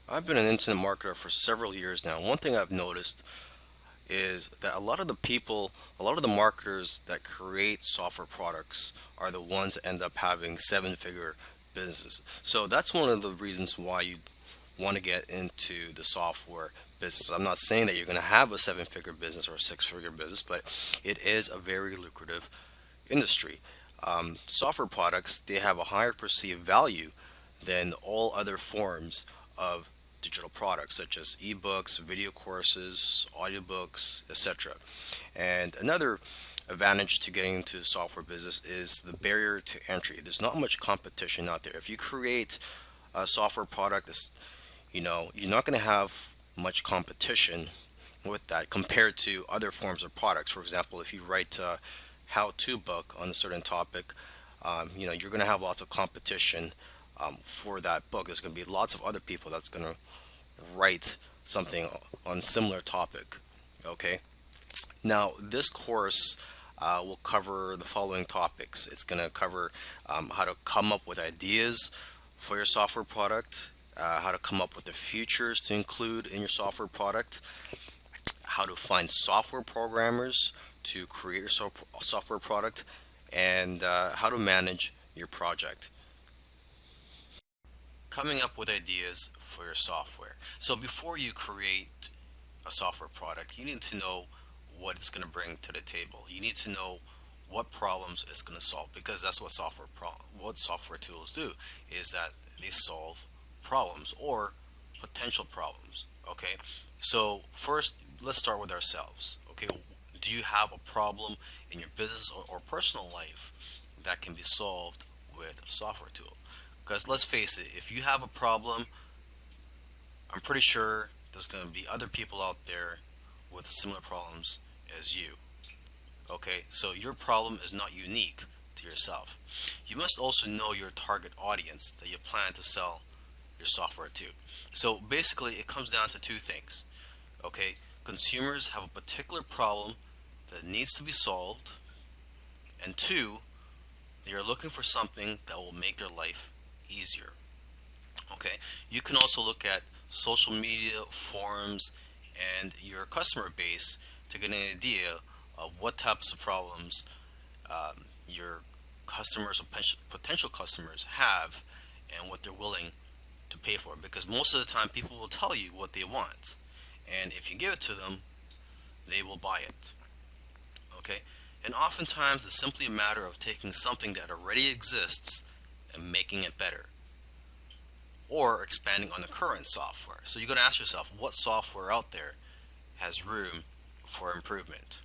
I've been an internet marketer for several years now. One thing I've noticed is that a lot of the marketers that create software products are the ones that end up having seven-figure businesses. So that's one of the reasons why you want to get into the software business. I'm not saying that you're going to have a seven-figure business or a six-figure business, but it is a very lucrative industry. Software products, they have a higher perceived value than all other forms of digital products such as ebooks, video courses, audiobooks, etc. And another advantage to getting into the software business is the barrier to entry. There's not much competition out there. If you create a software product that's, you're not going to have much competition with that compared to other forms of products. For example, if you write a how-to book on a certain topic, you're going to have lots of competition for that book. There's going to be lots of other people that's going to write something on similar topic. Okay. Now, this course will cover the following topics. It's going to cover how to come up with ideas for your software product, how to come up with the features to include in your software product, how to find software programmers to create your software product, and how to manage your project. Coming up with ideas for your software. So before you create a software product, you need to know what it's going to bring to the table. You need to know what problems it's going to solve, because that's what what software tools do, is that they solve problems or potential problems. Okay, so first let's start with ourselves. Okay, do you have a problem in your business or personal life that can be solved with a software tool? Because let's face it, if you have a problem, I'm pretty sure there's going to be other people out there with similar problems as you. Okay, so your problem is not unique to yourself. You must also know your target audience that you plan to sell your software to. So basically, it comes down to two things. Okay, consumers have a particular problem that needs to be solved, and two, they are looking for something that will make their life easier. Okay, you can also look at social media, forums, and your customer base to get an idea of what types of problems your customers or potential customers have and what they're willing to pay for. Because most of the time, people will tell you what they want, and if you give it to them, they will buy it. Okay, and oftentimes it's simply a matter of taking something that already exists and making it better, or expanding on the current software. So you got to ask yourself, what software out there has room for improvement?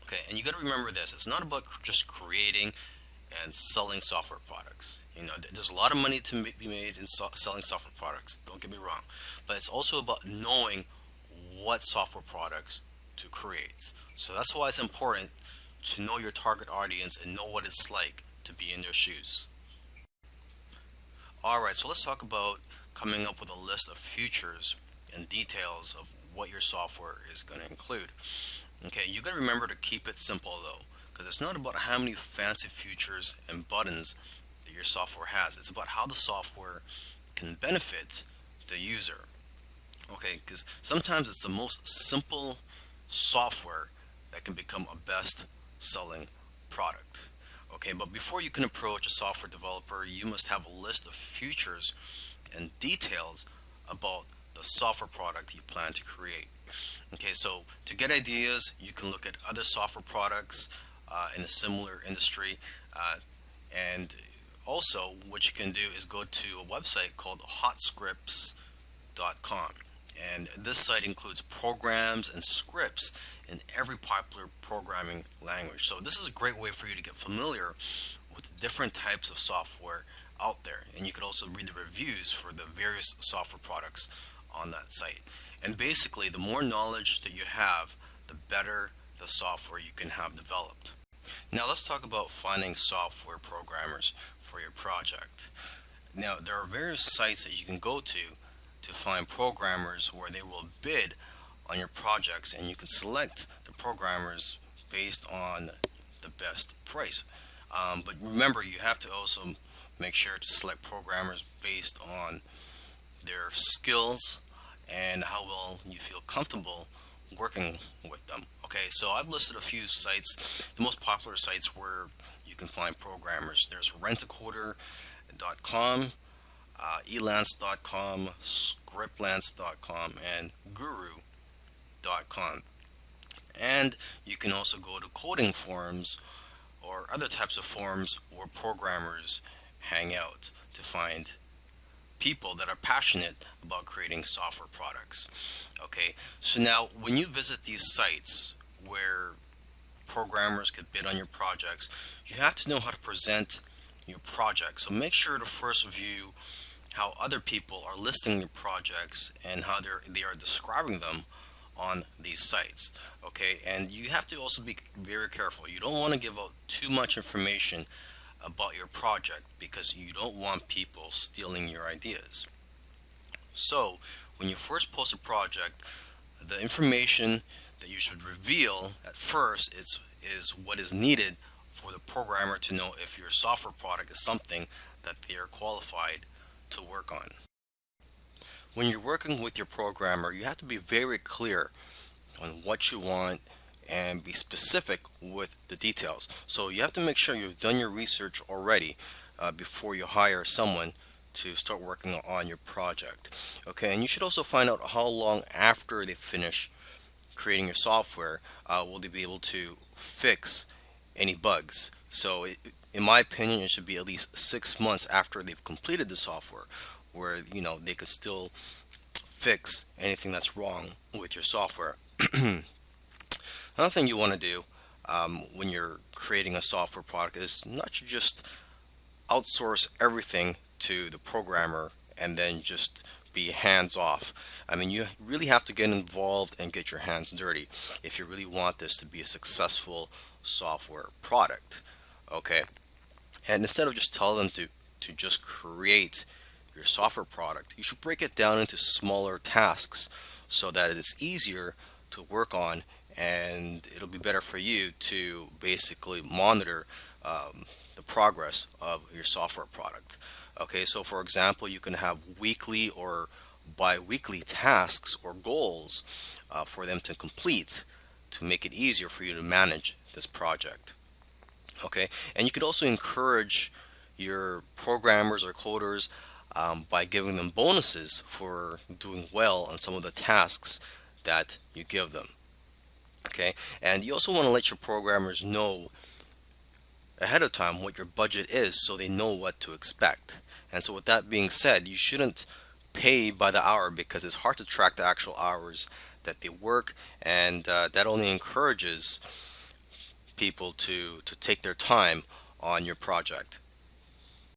Okay, and you got to remember this: it's not about just creating and selling software products. There's a lot of money to be made in selling software products. Don't get me wrong, but it's also about knowing what software products to create. So that's why it's important to know your target audience and know what it's like to be in their shoes. All right, so let's talk about coming up with a list of features and details of what your software is going to include. Okay, you got to remember to keep it simple though, because it's not about how many fancy features and buttons that your software has. It's about how the software can benefit the user. Okay, because sometimes it's the most simple software that can become a best selling product. Okay, but before you can approach a software developer, you must have a list of features and details about the software product you plan to create. Okay, so to get ideas, you can look at other software products in a similar industry. And also, what you can do is go to a website called hotscripts.com. And this site includes programs and scripts in every popular programming language. So this is a great way for you to get familiar with the different types of software out there. And you could also read the reviews for the various software products on that site. And basically, the more knowledge that you have, the better the software you can have developed. Now let's talk about finding software programmers for your project. Now there are various sites that you can go to find programmers where they will bid on your projects, and you can select the programmers based on the best price. But remember, you have to also make sure to select programmers based on their skills, and how well you feel comfortable working with them. Okay, so I've listed a few sites, the most popular sites where you can find programmers. There's rentacoder.com, elance.com, scriptlance.com, and guru.com. And you can also go to coding forums or other types of forums where programmers hang out to find people that are passionate about creating software products. Okay, so now when you visit these sites where programmers could bid on your projects, you have to know how to present your project. So make sure to first view how other people are listing your projects and how they are describing them on these sites. Okay, and you have to also be very careful. You don't want to give out too much information about your project because you don't want people stealing your ideas. So when you first post a project, the information that you should reveal at first is what is needed for the programmer to know if your software product is something that they are qualified to work on. When you're working with your programmer, you have to be very clear on what you want and be specific with the details. So you have to make sure you've done your research already before you hire someone to start working on your project. Okay, and you should also find out how long after they finish creating your software will they be able to fix any bugs. So in my opinion, it should be at least 6 months after they've completed the software, where they could still fix anything that's wrong with your software. Another thing you want to do when you're creating a software product is not to just outsource everything to the programmer and then just be hands off. I mean, you really have to get involved and get your hands dirty if you really want this to be a successful software product. Okay, and instead of just tell them to just create your software product, you should break it down into smaller tasks so that it's easier to work on, and it'll be better for you to basically monitor the progress of your software product. Okay, so for example, you can have weekly or bi-weekly tasks or goals for them to complete to make it easier for you to manage this project. Okay, and you could also encourage your programmers or coders by giving them bonuses for doing well on some of the tasks that you give them. Okay, and you also want to let your programmers know ahead of time what your budget is so they know what to expect. And so with that being said, you shouldn't pay by the hour because it's hard to track the actual hours that they work, and that only encourages people to take their time on your project.